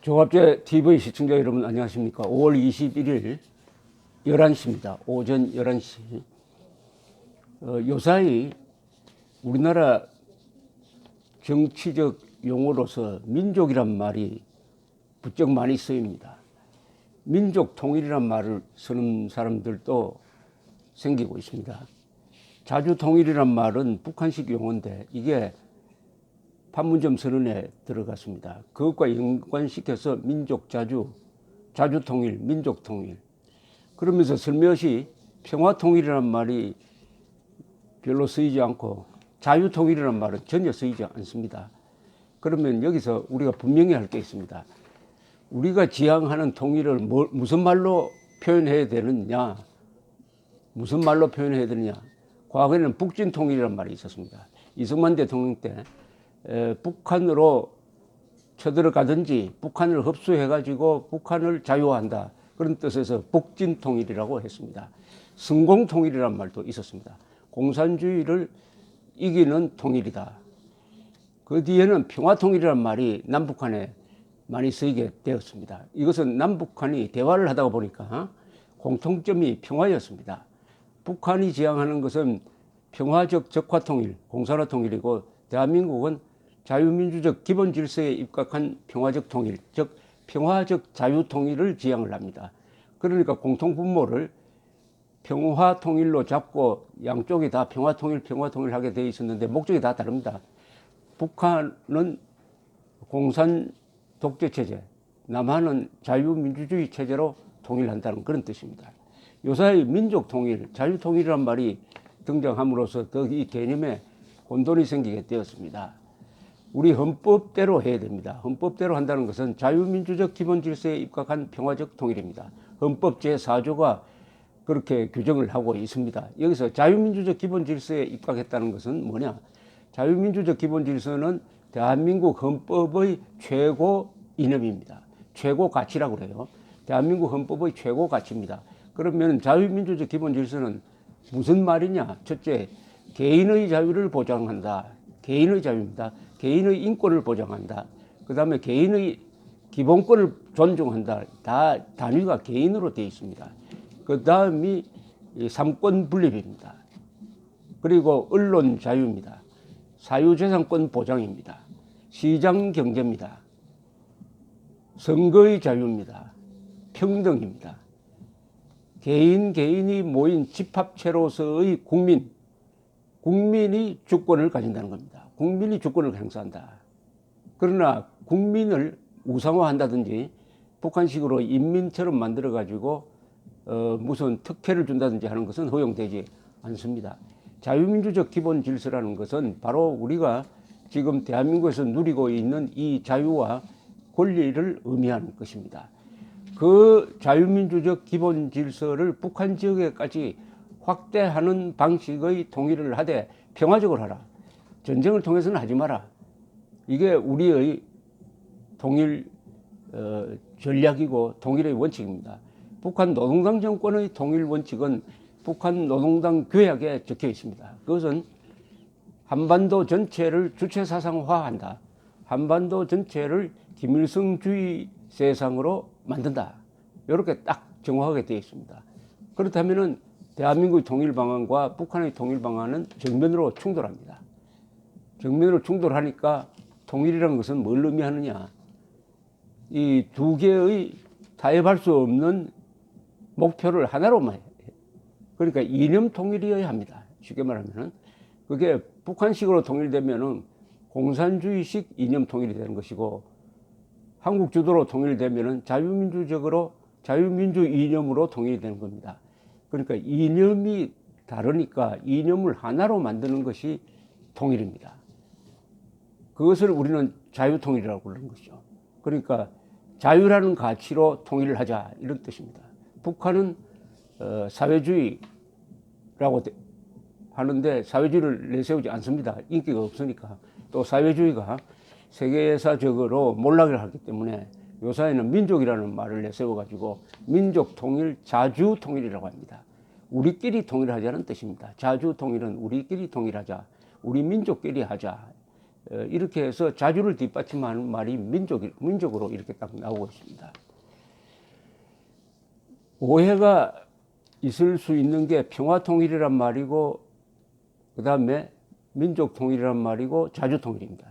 종합제 TV 시청자 여러분 안녕하십니까. 5월 21일 11시입니다. 오전 11시. 요사이 우리나라 정치적 용어로서 민족이란 말이 부쩍 많이 쓰입니다. 민족 통일이란 말을 쓰는 사람들도 생기고 있습니다. 자주 통일이란 말은 북한식 용어인데 이게 판문점 선언에 들어갔습니다. 그것과 연관시켜서 민족 자주 통일, 민족 통일. 그러면서 슬며시 평화 통일이란 말이 별로 쓰이지 않고 자유 통일이란 말은 전혀 쓰이지 않습니다. 그러면 여기서 우리가 분명히 할 게 있습니다. 우리가 지향하는 통일을 무슨 말로 표현해야 되느냐? 무슨 말로 표현해야 되느냐? 과거에는 북진 통일이란 말이 있었습니다. 이승만 대통령 때 북한으로 쳐들어가든지 북한을 흡수해가지고 북한을 자유화한다. 그런 뜻에서 북진 통일이라고 했습니다. 성공 통일이란 말도 있었습니다. 공산주의를 이기는 통일이다. 그 뒤에는 평화 통일이란 말이 남북한에 많이 쓰이게 되었습니다. 이것은 남북한이 대화를 하다 보니까 공통점이 평화였습니다. 북한이 지향하는 것은 평화적 적화 통일, 공산화 통일이고 대한민국은 자유민주적 기본 질서에 입각한 평화적 통일, 즉 평화적 자유 통일을 지향을 합니다. 그러니까 공통 분모를 평화 통일로 잡고 양쪽이 다 평화 통일 하게 되어 있었는데 목적이 다 다릅니다. 북한은 공산 독재 체제, 남한은 자유민주주의 체제로 통일한다는 그런 뜻입니다. 요사이 민족 통일, 자유 통일이란 말이 등장함으로써 더 이 개념에 혼돈이 생기게 되었습니다. 우리 헌법대로 해야 됩니다. 헌법대로 한다는 것은 자유민주적 기본 질서에 입각한 평화적 통일입니다. 헌법 제4조가 그렇게 규정을 하고 있습니다. 여기서 자유민주적 기본 질서에 입각했다는 것은 뭐냐? 자유민주적 기본 질서는 대한민국 헌법의 최고 이념입니다. 최고 가치라고 그래요. 대한민국 헌법의 최고 가치입니다. 그러면 자유민주적 기본 질서는 무슨 말이냐? 첫째, 개인의 자유를 보장한다. 개인의 자유입니다. 개인의 인권을 보장한다. 그 다음에 개인의 기본권을 존중한다. 다 단위가 개인으로 되어 있습니다. 그 다음이 삼권 분립입니다. 그리고 언론 자유입니다. 사유재산권 보장입니다. 시장 경제입니다. 선거의 자유입니다. 평등입니다. 개인이 모인 집합체로서의 국민이 주권을 가진다는 겁니다. 국민이 주권을 행사한다. 그러나 국민을 우상화한다든지 북한식으로 인민처럼 만들어가지고 무슨 특혜를 준다든지 하는 것은 허용되지 않습니다. 자유민주적 기본 질서라는 것은 바로 우리가 지금 대한민국에서 누리고 있는 이 자유와 권리를 의미하는 것입니다. 그 자유민주적 기본 질서를 북한 지역에까지 확대하는 방식의 통일을 하되 평화적으로 하라. 전쟁을 통해서는 하지 마라. 이게 우리의 통일 전략이고 통일의 원칙입니다. 북한 노동당 정권의 통일 원칙은 북한 노동당 규약에 적혀 있습니다. 그것은 한반도 전체를 주체사상화한다. 한반도 전체를 김일성주의 세상으로 만든다. 이렇게 딱 정확하게 되어 있습니다. 그렇다면 대한민국의 통일 방안과 북한의 통일 방안은 정면으로 충돌합니다. 정면으로 충돌하니까 통일이라는 것은 뭘 의미하느냐? 이 두 개의 타협할 수 없는 목표를 하나로만 해요. 그러니까 이념 통일이어야 합니다. 쉽게 말하면은 그게 북한식으로 통일되면은 공산주의식 이념 통일이 되는 것이고 한국 주도로 통일되면은 자유민주 이념으로 통일이 되는 겁니다. 그러니까 이념이 다르니까 이념을 하나로 만드는 것이 통일입니다. 그것을 우리는 자유통일이라고 부르는 것이죠. 그러니까 자유라는 가치로 통일을 하자 이런 뜻입니다. 북한은 사회주의라고 하는데 사회주의를 내세우지 않습니다. 인기가 없으니까. 또 사회주의가 세계사적으로 몰락을 하기 때문에 요사이는 민족이라는 말을 내세워가지고 민족 통일, 자주 통일이라고 합니다. 우리끼리 통일하자는 뜻입니다. 자주 통일은 우리끼리 통일하자, 우리 민족끼리 하자. 이렇게 해서 자주를 뒷받침하는 말이 민족으로 이렇게 딱 나오고 있습니다. 오해가 있을 수 있는 게 평화통일이란 말이고 그 다음에 민족통일이란 말이고 자주통일입니다.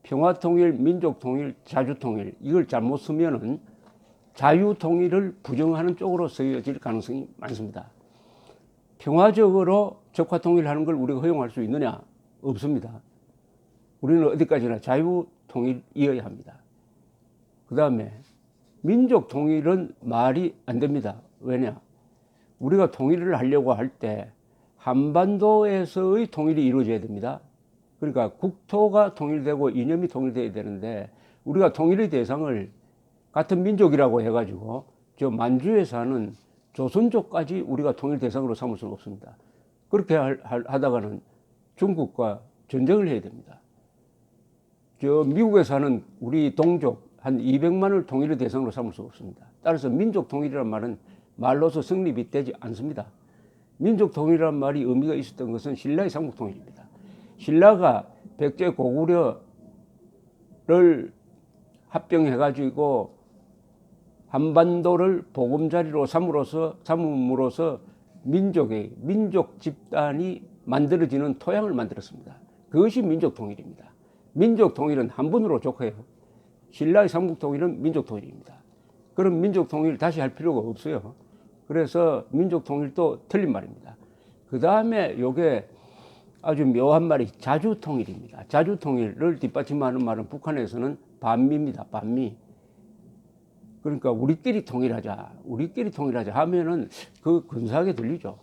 평화통일, 민족통일, 자주통일 이걸 잘못 쓰면은 자유통일을 부정하는 쪽으로 쓰여질 가능성이 많습니다. 평화적으로 적화통일하는 걸 우리가 허용할 수 있느냐? 없습니다. 우리는 어디까지나 자유통일이어야 합니다. 그 다음에 민족통일은 말이 안 됩니다. 왜냐? 우리가 통일을 하려고 할 때 한반도에서의 통일이 이루어져야 됩니다. 그러니까 국토가 통일되고 이념이 통일돼야 되는데 우리가 통일의 대상을 같은 민족이라고 해가지고 저 만주에 사는 조선족까지 우리가 통일 대상으로 삼을 수는 없습니다. 그렇게 하다가는 중국과 전쟁을 해야 됩니다. 저 미국에 사는 우리 동족 한 200만을 통일의 대상으로 삼을 수 없습니다. 따라서 민족 통일이란 말은 말로서 성립이 되지 않습니다. 민족 통일이란 말이 의미가 있었던 것은 신라의 삼국 통일입니다. 신라가 백제 고구려를 합병해가지고 한반도를 보금자리로 삼음으로써 민족 집단이 만들어지는 토양을 만들었습니다. 그것이 민족 통일입니다. 민족 통일은 한 분으로 족해요. 신라의 삼국 통일은 민족 통일입니다. 그럼 민족 통일 다시 할 필요가 없어요. 그래서 민족 통일도 틀린 말입니다. 그 다음에 요게 아주 묘한 말이 자주통일입니다. 자주통일을 뒷받침하는 말은 북한에서는 반미입니다. 반미. 그러니까 우리끼리 통일하자 하면은 그 근사하게 들리죠.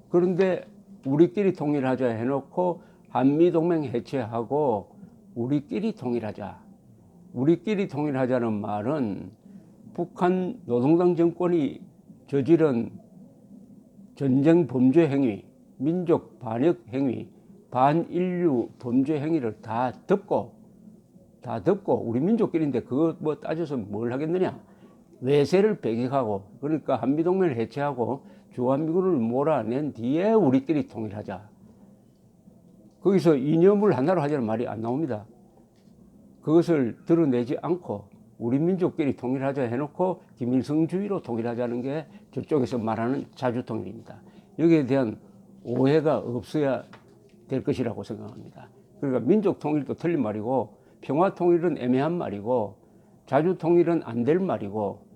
그런데 우리끼리 통일하자 해놓고 한미동맹 해체하고 우리끼리 통일하자는 말은 북한 노동당 정권이 저지른 전쟁 범죄 행위, 민족 반역 행위, 반인류 범죄 행위를 다 덮고 우리 민족끼리인데 그거 뭐 따져서 뭘 하겠느냐? 외세를 배격하고 그러니까 한미동맹을 해체하고 주한미군을 몰아낸 뒤에 우리끼리 통일하자. 거기서 이념을 하나로 하자는 말이 안 나옵니다. 그것을 드러내지 않고 우리 민족끼리 통일하자 해놓고 김일성주의로 통일하자는 게 저쪽에서 말하는 자주통일입니다. 여기에 대한 오해가 없어야 될 것이라고 생각합니다. 그러니까 민족통일도 틀린 말이고 평화통일은 애매한 말이고 자주통일은 안 될 말이고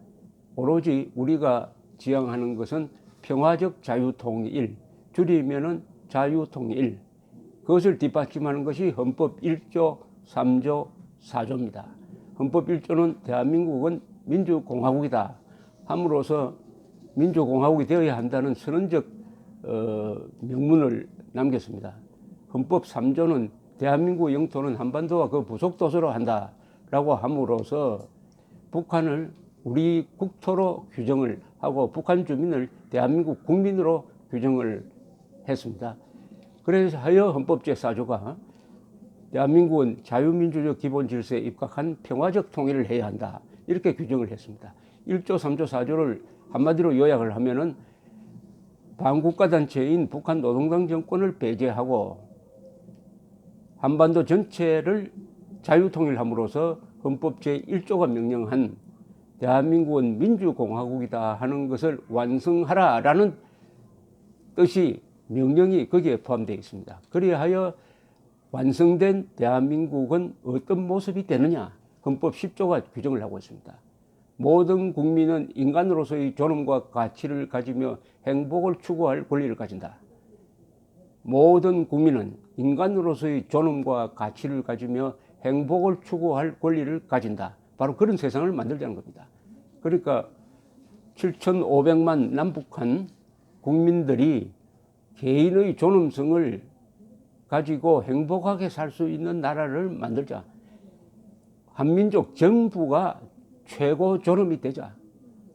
오로지 우리가 지향하는 것은 평화적 자유통일, 줄이면은 자유통일. 그것을 뒷받침하는 것이 헌법 1조, 3조, 4조입니다. 헌법 1조는 대한민국은 민주공화국이다 함으로써 민주공화국이 되어야 한다는 선언적 명문을 남겼습니다. 헌법 3조는 대한민국 영토는 한반도와 그 부속도서로 한다라고 함으로써 북한을 우리 국토로 규정을 하고 북한 주민을 대한민국 국민으로 규정을 했습니다. 그래서 하여 헌법 제4조가 대한민국은 자유민주적 기본 질서에 입각한 평화적 통일을 해야 한다. 이렇게 규정을 했습니다. 1조, 3조, 4조를 한마디로 요약을 하면은 반국가단체인 북한 노동당 정권을 배제하고 한반도 전체를 자유통일함으로써 헌법 제1조가 명령한 대한민국은 민주공화국이다 하는 것을 완성하라라는 뜻이 명령이 거기에 포함되어 있습니다. 그리하여 완성된 대한민국은 어떤 모습이 되느냐? 헌법 10조가 규정을 하고 있습니다. 모든 국민은 인간으로서의 존엄과 가치를 가지며 행복을 추구할 권리를 가진다. 모든 국민은 인간으로서의 존엄과 가치를 가지며 행복을 추구할 권리를 가진다. 바로 그런 세상을 만들자는 겁니다. 그러니까 7,500만 남북한 국민들이 개인의 존엄성을 가지고 행복하게 살 수 있는 나라를 만들자. 한민족 전부가 최고 존엄이 되자.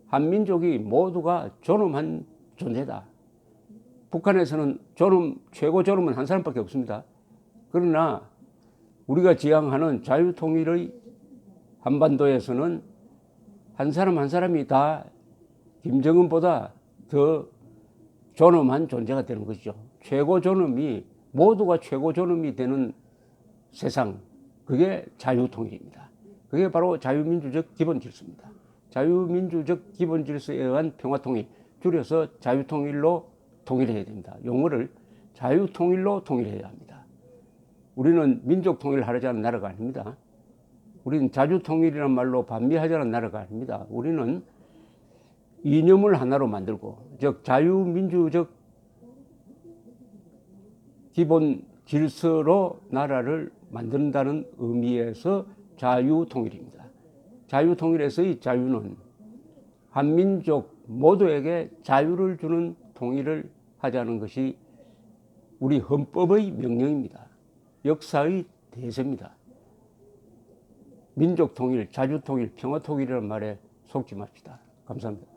한민족이 모두가 존엄한 존재다. 북한에서는 최고 존엄은 한 사람밖에 없습니다. 그러나 우리가 지향하는 자유통일의 한반도에서는 한 사람 한 사람이 다 김정은보다 더 존엄한 존재가 되는 것이죠. 최고 존엄이 모두가 최고 존엄이 되는 세상, 그게 자유통일입니다. 그게 바로 자유민주적 기본질서입니다. 자유민주적 기본질서에 의한 평화통일, 줄여서 자유통일로 통일해야 됩니다. 용어를 자유통일로 통일해야 합니다. 우리는 민족통일을 하려는 나라가 아닙니다. 우리는 자주통일이라는 말로 반미하자는 나라가 아닙니다. 우리는 이념을 하나로 만들고, 즉 자유민주적 기본 질서로 나라를 만든다는 의미에서 자유통일입니다. 자유통일에서의 자유는 한민족 모두에게 자유를 주는 통일을 하자는 것이 우리 헌법의 명령입니다. 역사의 대세입니다. 민족통일, 자주통일, 평화통일이라는 말에 속지 맙시다. 감사합니다.